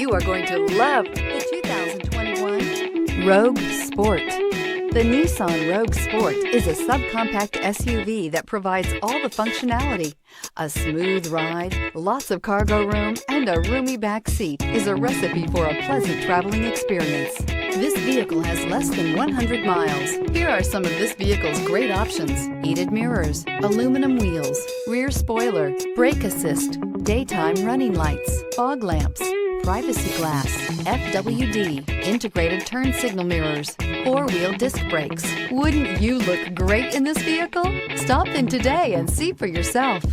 You are going to love the 2021 Rogue Sport. The Nissan Rogue Sport is a subcompact SUV that provides all the functionality. A smooth ride, lots of cargo room, and a roomy back seat is a recipe for a pleasant traveling experience. This vehicle has less than 100 miles. Here are some of this vehicle's great options: heated mirrors, aluminum wheels, rear spoiler, brake assist, daytime running lights, fog lamps, privacy glass, FWD, integrated turn signal mirrors, four-wheel disc brakes. Wouldn't you look great in this vehicle? Stop in today and see for yourself.